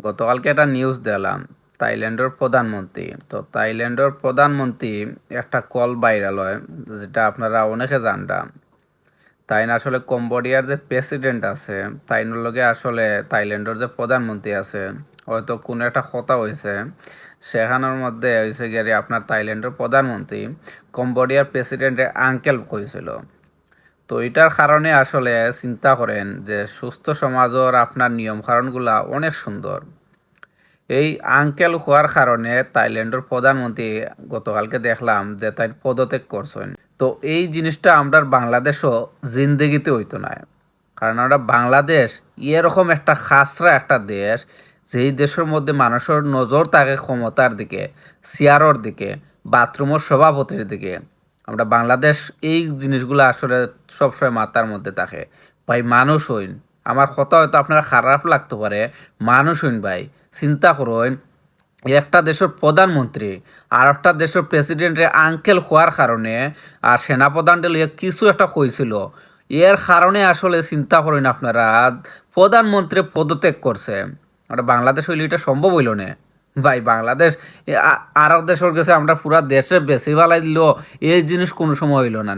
গতকালকে একটা নিউজ দেখলাম থাইল্যান্ডের প্রধানমন্ত্রী। তো থাইল্যান্ডের প্রধানমন্ত্রী একটা কল ভাইরাল হয়, যেটা আপনারা অনেকে জানতাম। তাই না আসলে কম্বোডিয়ার যে প্রেসিডেন্ট আছে তাইনোর লগে আসলে থাইল্যান্ডের যে প্রধানমন্ত্রী আছে হয়তো কোনো একটা কথা হয়েছে, সেখানের মধ্যে হয়েছে গিয়ে আপনার থাইল্যান্ডের প্রধানমন্ত্রী কম্বোডিয়ার প্রেসিডেন্টের আঙ্কেল কইছিল। তো এটার কারণে আসলে চিন্তা করেন যে সুস্থ সমাজের আপনার নিয়ম কারণগুলা অনেক সুন্দর। এই আঙ্কেল হওয়ার কারণে থাইল্যান্ডের প্রধানমন্ত্রী গতকালকে দেখলাম যে তাই পদত্যাগ করছেন। তো এই জিনিসটা আমরা বাংলাদেশও জিন্দেগিতে হইতো না, কারণ আমরা বাংলাদেশ এরকম একটা খাসরা একটা দেশ, যেই দেশের মধ্যে মানুষের নজর থাকে ক্ষমতার দিকে, চেয়ারের দিকে, বাথরুমের সভাপতির দিকে। আমরা বাংলাদেশ এই জিনিসগুলো আসলে সবসময় মাথার মধ্যে থাকে। ভাই মানুষ হইন, আমার কথা হয়তো আপনারা খারাপ লাগতে পারে, মানুষ হইন ভাই। চিন্তা করুন, একটা দেশের প্রধানমন্ত্রী আর একটা দেশের প্রেসিডেন্টের আঙ্কেল হওয়ার কারণে আর সেনাপ্রধানটা লিয়ে কিছু একটা হয়েছিল, এর কারণে আসলে চিন্তা করেন আপনারা প্রধানমন্ত্রী পদত্যাগ করছে। আমরা বাংলাদেশ হইলে এটা সম্ভব হইল না ভাই। বাংলাদেশ আরব দেশের কাছে আমরা পুরা দেশে বেশি ভালাই দিল, এই জিনিস কোনো সময় হইল না।